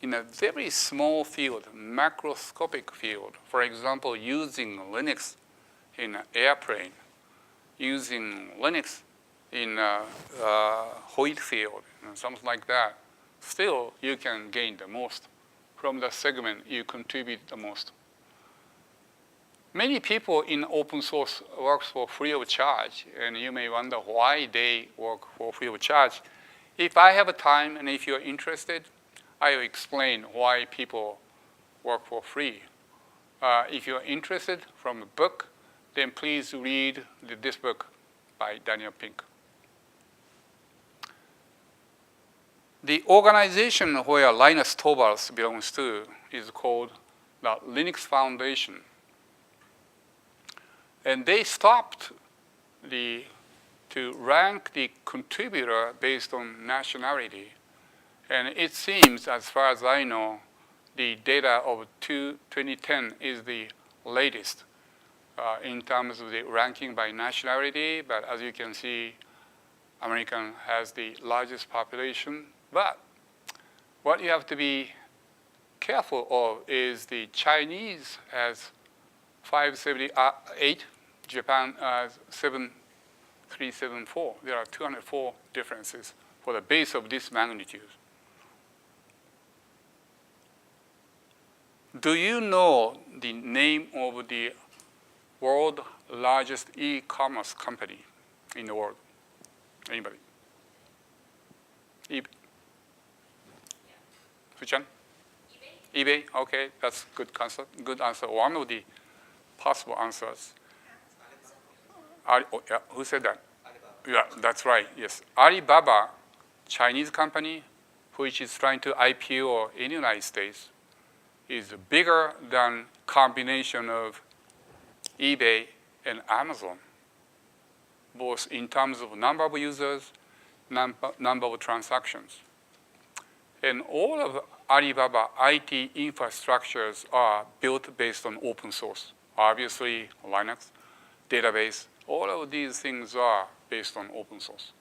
in a very small field, macroscopic field. For example, using Linux in an airplane, using Linux in a oil field, something like that. Still, you can gain the most from the segment you contribute the most. Many people in open source work for free of charge, and you may wonder why they work for free of charge. If I have time and if you're interested, I will explain why people work for free. If you're interested from a book, then please read this book by Daniel Pink. The organization where Linus Torvalds belongs to is called the Linux Foundation. And they stopped to rank the contributor based on nationality. And it seems, as far as I know, the data of 2010 is the latest in terms of the ranking by nationality. But as you can see, American has the largest population. But what you have to be careful of is the Chinese has 578, Japan has 7374. There are 204 differences for the base of this magnitude. Do you know the name of the world's largest e-commerce company in the world? Anybody? Fuchan? eBay. eBay? Okay, that's good answer. Good answer. One of the possible answers. Oh, yeah. Who said that? Alibaba. Yeah, that's right. Yes, Alibaba, Chinese company, which is trying to IPO in the United States, is bigger than combination of eBay and Amazon, both in terms of number of users, number of transactions. And all of Alibaba IT infrastructures are built based on open source. Obviously, Linux, database, all of these things are based on open source.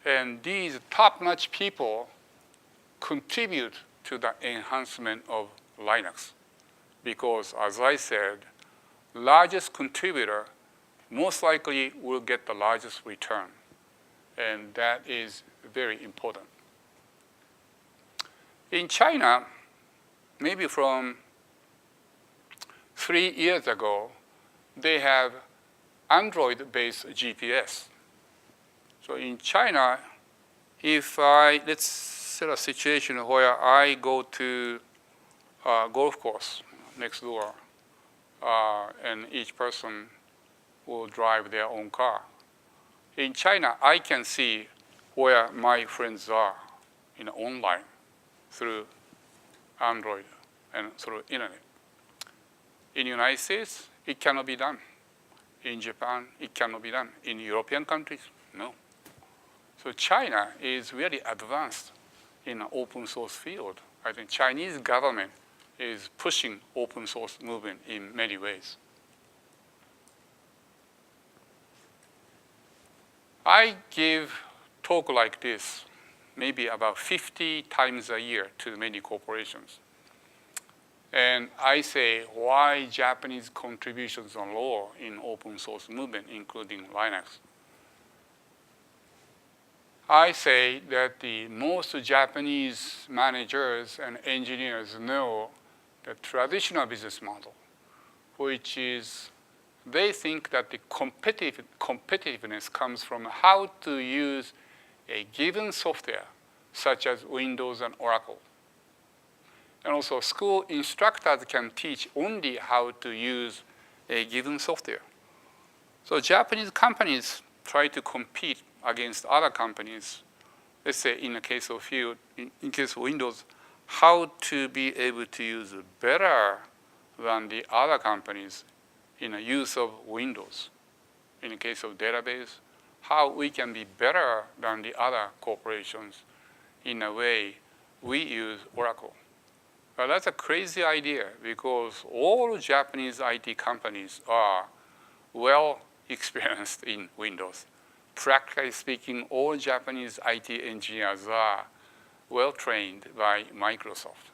And these top-notch people contribute to the enhancement of Linux because, as I said, largest contributor most likely will get the largest return. And that is very important. In China, maybe from 3 years ago, they have Android-based GPS. So in China, if let's set a situation where I go to a golf course next door, and each person will drive their own car. In China, I can see where my friends are online through Android and through internet. In the United States, it cannot be done. In Japan, it cannot be done. In European countries, no. So China is really advanced in an open source field. I think Chinese government is pushing open source movement in many ways. I give talk like this maybe about 50 times a year to many corporations. And I say why Japanese contributions are low in open source movement, including Linux. I say that the most Japanese managers and engineers know the traditional business model, which is they think that the competitiveness comes from how to use a given software, such as Windows and Oracle. And also, school instructors can teach only how to use a given software. So Japanese companies try to compete against other companies. Let's say in the case of in case of Windows, how to be able to use better than the other companies in the use of Windows. In the case of database, how we can be better than the other corporations in a way we use Oracle. Well, that's a crazy idea because all Japanese IT companies are well experienced in Windows. Practically speaking, all Japanese IT engineers are well trained by Microsoft.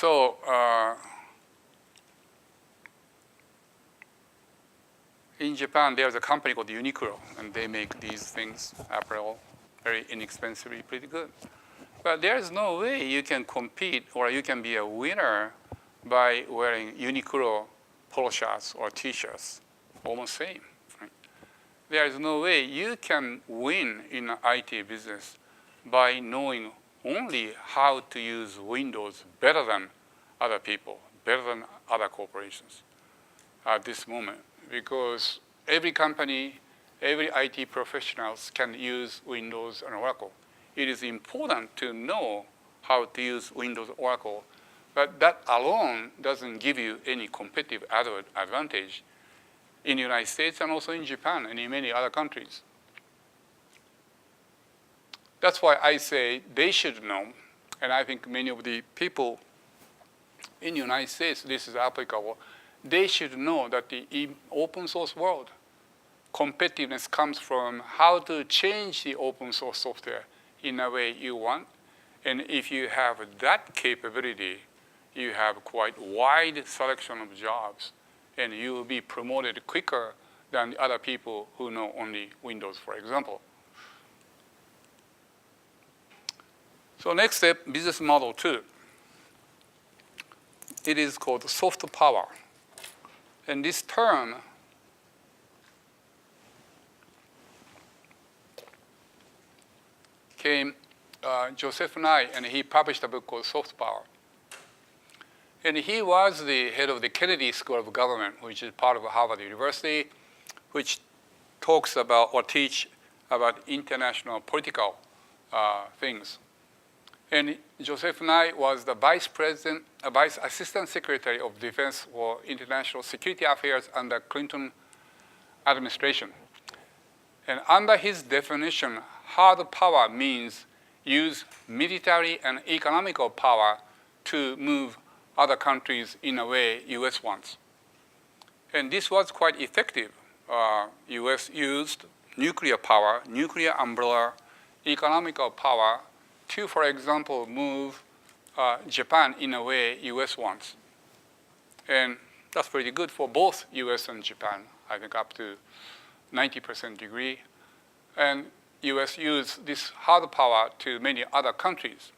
So in Japan, there's a company called Uniqlo, and they make these things, apparel, very inexpensively, pretty good. But there's no way you can compete or you can be a winner by wearing Uniqlo polo shirts or T-shirts, almost same. Right? There is no way you can win in an IT business by knowing only how to use Windows better than other people, better than other corporations at this moment. Because every company, every IT professionals can use Windows and Oracle. It is important to know how to use Windows or Oracle, but that alone doesn't give you any competitive advantage in the United States and also in Japan and in many other countries. That's why I say they should know, and I think many of the people in the United States, this is applicable, they should know that the open source world, competitiveness comes from how to change the open source software in a way you want. And if you have that capability, you have quite wide selection of jobs, and you will be promoted quicker than the other people who know only Windows, for example. So next step, business model 2. It is called soft power. And this term came Joseph Nye, and he published a book called Soft Power. And he was the head of the Kennedy School of Government, which is part of Harvard University, which talks about or teach about international political things. And Joseph Nye was the vice assistant secretary of defense for international security affairs under Clinton administration. And under his definition, hard power means use military and economical power to move other countries in a way US wants. And this was quite effective. US used nuclear power, nuclear umbrella, economical power to, for example, move Japan in a way US wants. And that's pretty good for both US and Japan, I think up to 90% degree. And US used this hard power to many other countries.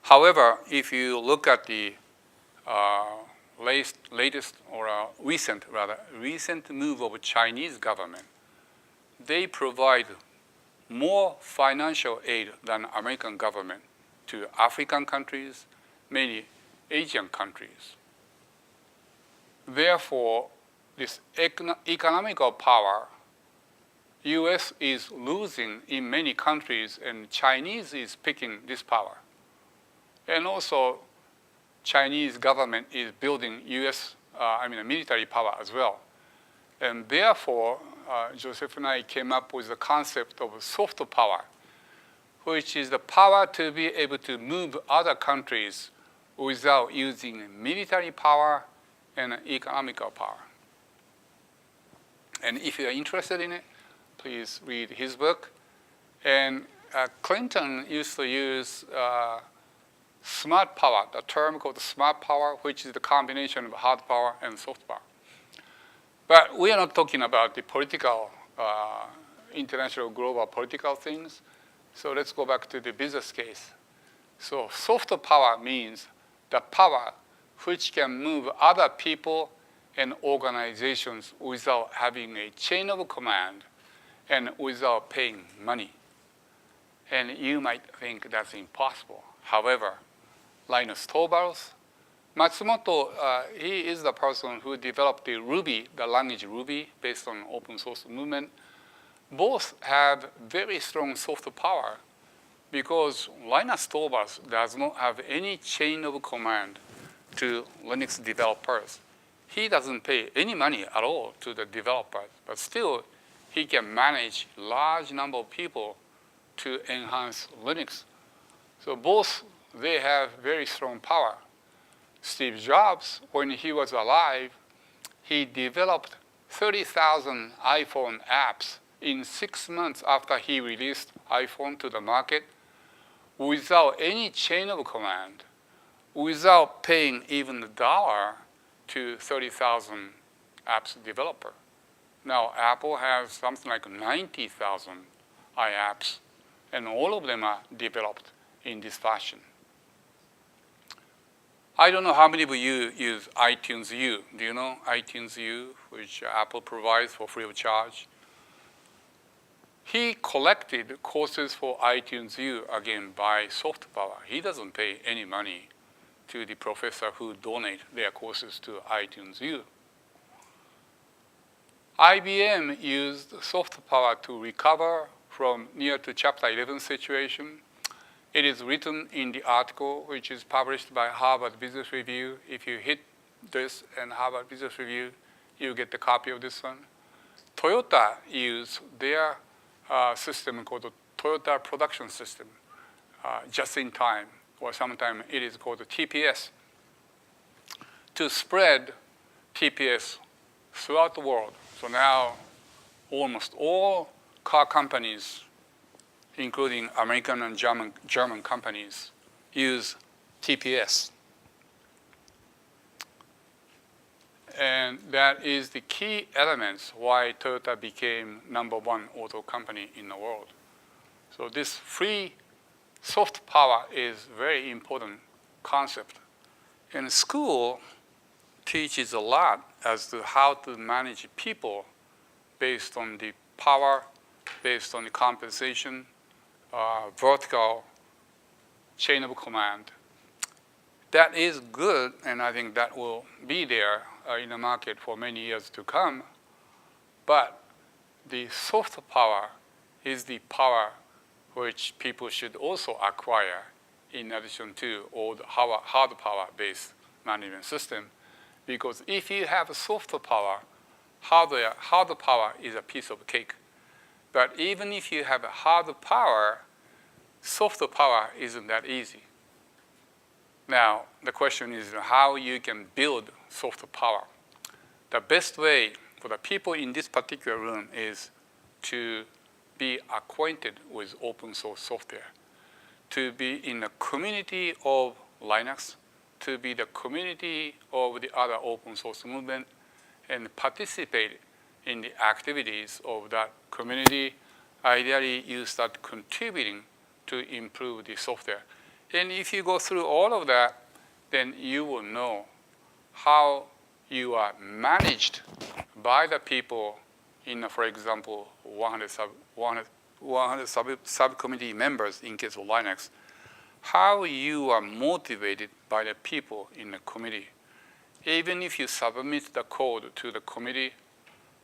However, if you look at the latest or recent move of Chinese government, they provide more financial aid than American government to African countries, many Asian countries. Therefore, this economical power, US is losing in many countries, and Chinese is picking this power. And also, Chinese government is building military power as well. And therefore, Joseph Nye came up with the concept of soft power, which is the power to be able to move other countries without using military power and economical power. And if you're interested in it, please read his book. And Clinton used to use smart power, the term called smart power, which is the combination of hard power and soft power. But we are not talking about the political, international, global political things. So let's go back to the business case. So soft power means the power which can move other people and organizations without having a chain of command and without paying money. And you might think that's impossible. However, Linus Torvalds, Matsumoto, he is the person who developed the Ruby, the language Ruby, based on open source movement. Both have very strong soft power because Linus Torvalds does not have any chain of command to Linux developers. He doesn't pay any money at all to the developers, but still he can manage large number of people to enhance Linux. So both, they have very strong power. Steve Jobs, when he was alive, he developed 30,000 iPhone apps in 6 months after he released iPhone to the market without any chain of command, without paying even a dollar to 30,000 apps developer. Now, Apple has something like 90,000 iApps, and all of them are developed in this fashion. I don't know how many of you use iTunes U. Do you know iTunes U, which Apple provides for free of charge? He collected courses for iTunes U, again, by soft power. He doesn't pay any money to the professor who donate their courses to iTunes U. IBM used soft power to recover from near to Chapter 11 situation. It is written in the article, which is published by Harvard Business Review. If you hit this and Harvard Business Review, you get the copy of this one. Toyota used their system called the Toyota Production System, just in time, or sometimes it is called the TPS, to spread TPS throughout the world. So now almost all car companies, including American and German companies, use TPS. And that is the key elements why Toyota became #1 auto company in the world. So this free soft power is very important concept. And school teaches a lot as to how to manage people based on the power, based on the compensation, vertical chain of command. That is good, and I think that will be there in the market for many years to come. But the soft power is the power which people should also acquire in addition to all the hard power-based management system. Because if you have a soft power, hard power is a piece of cake. But even if you have a hard power, soft power isn't that easy. Now, the question is how you can build soft power. The best way for the people in this particular room is to be acquainted with open source software, to be in the community of Linux, to be the community of the other open source movement, and participate in the activities of that community. Ideally, you start contributing to improve the software. And if you go through all of that, then you will know how you are managed by the people in, for example, 100 subcommittee members in case of Linux, how you are motivated by the people in the committee. Even if you submit the code to the committee,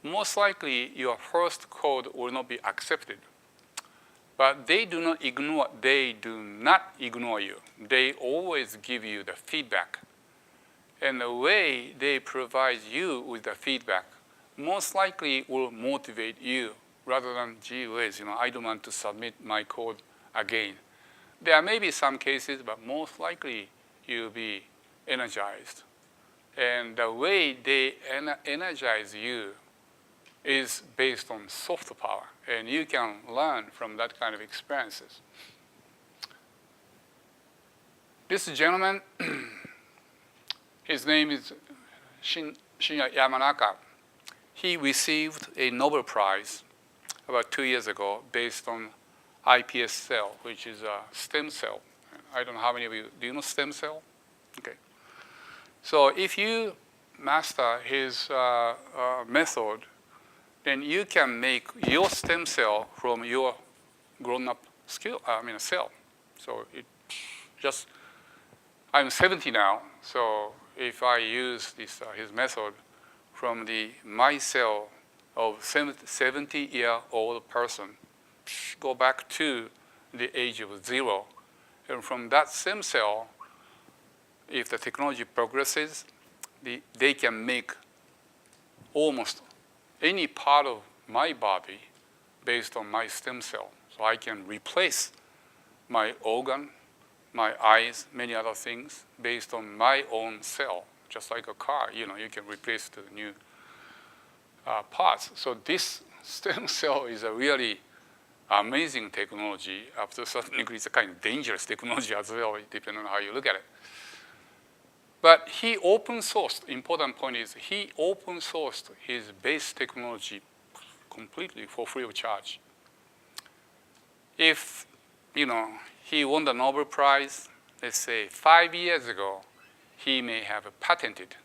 most likely your first code will not be accepted. But they do not ignore you. They always give you the feedback. And the way they provide you with the feedback most likely will motivate you rather than, gee whiz, I don't want to submit my code again. There may be some cases, but most likely you'll be energized. And the way they energize you is based on soft power. And you can learn from that kind of experiences. This gentleman, his name is Shinya Yamanaka. He received a Nobel Prize about 2 years ago based on iPS cell, which is a stem cell. I don't know how many of you, do you know stem cell? Okay. So if you master his method, then you can make your stem cell from your grown-up cell. So it just, I'm 70 now, so if I use this his method from my cell of 70-year-old person, go back to the age of 0, and from that stem cell, if the technology progresses, they can make almost any part of my body based on my stem cell. So I can replace my organ, my eyes, many other things based on my own cell, just like a car. You can replace the new parts. So this stem cell is a really amazing technology. Up to a certain degree, it's a kind of dangerous technology as well, depending on how you look at it. But he open sourced, important point is he open sourced his base technology completely for free of charge. If he won the Nobel Prize, let's say 5 years ago, he may have patented.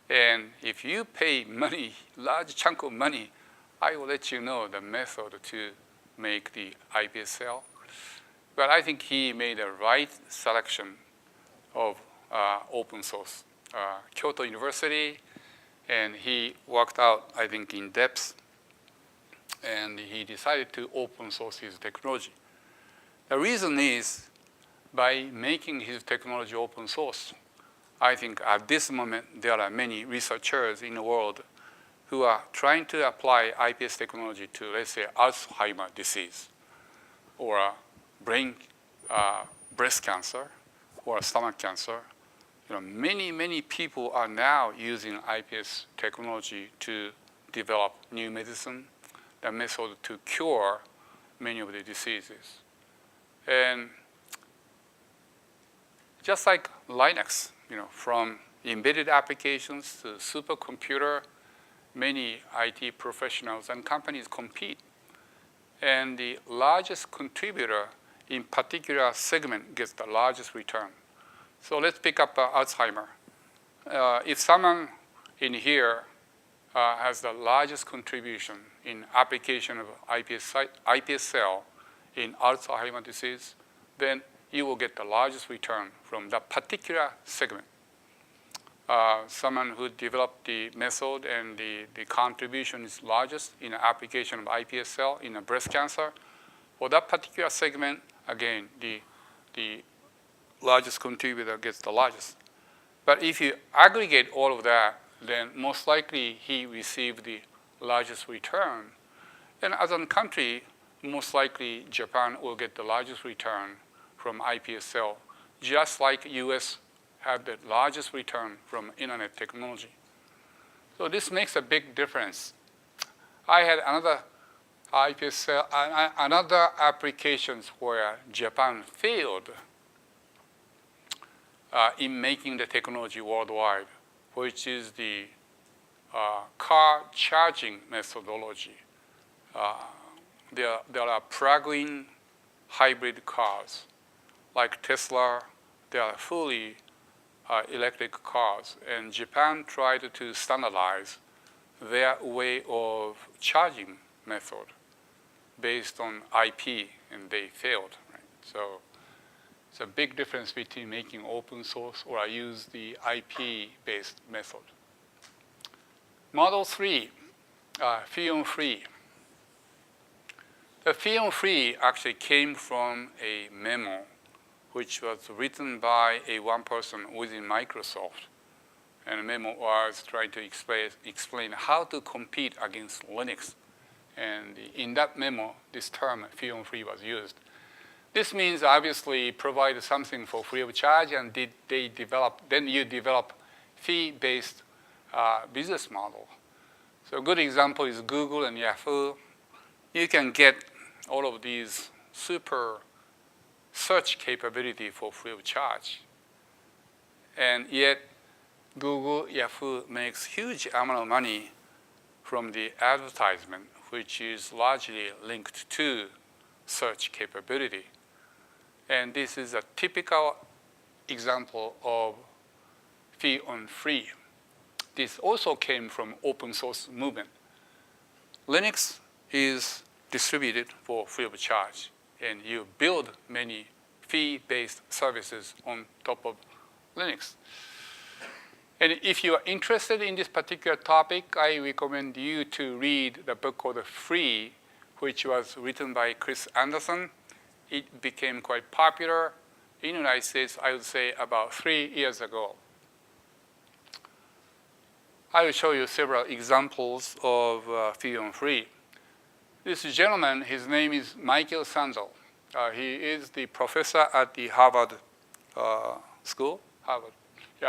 And if you pay money, large chunk of money, I will let you know the method to make the iPS cell. But I think he made the right selection of open source. Kyoto University, and he worked out, I think, in depth, and he decided to open source his technology. The reason is, by making his technology open source, I think at this moment there are many researchers in the world who are trying to apply iPS technology to, let's say, Alzheimer's disease, or breast cancer, or stomach cancer. Many people are now using iPS technology to develop new medicine, the method to cure many of the diseases. And just like Linux, from embedded applications to supercomputer, many IT professionals and companies compete. And the largest contributor in particular segment gets the largest return. So let's pick up Alzheimer. If someone in here has the largest contribution in application of iPS cell in Alzheimer's disease, then you will get the largest return from that particular segment. Someone who developed the method and the contribution is largest in the application of iPS cell in a breast cancer, for that particular segment, again, the largest contributor gets the largest. But if you aggregate all of that, then most likely he received the largest return. And as a country, most likely Japan will get the largest return from iPS cell, just like US had the largest return from internet technology. So this makes a big difference. I had another iPS cell, another applications where Japan failed in making the technology worldwide, which is the car charging methodology. There are plug-in hybrid cars. Like Tesla, they are fully electric cars. And Japan tried to standardize their way of charging method based on IP, and they failed. Right? So it's a big difference between making open source or I use the IP-based method. Model 3, Filmfree. The Filmfree actually came from a memo which was written by one person within Microsoft. And the memo was trying to explain how to compete against Linux. And in that memo, this term, Filmfree, was used. This means obviously provide something for free of charge, and then you develop fee-based business model. So a good example is Google and Yahoo. You can get all of these super search capability for free of charge. And yet, Google, Yahoo makes huge amount of money from the advertisement, which is largely linked to search capability. And this is a typical example of fee on free. This also came from open source movement. Linux is distributed for free of charge, and you build many fee-based services on top of Linux. And if you are interested in this particular topic, I recommend you to read the book called Free, which was written by Chris Anderson. It became quite popular in the United States, I would say, about 3 years ago. I will show you several examples of fee on free. This gentleman, his name is Michael Sandel. He is the professor at the Harvard school, at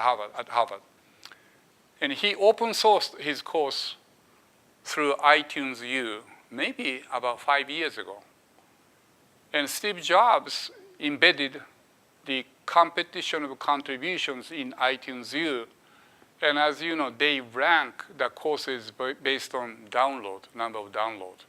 Harvard. And he open sourced his course through iTunes U, maybe about 5 years ago. And Steve Jobs embedded the competition of contributions in iTunes U. And as you know, they rank the courses based on download, number of download.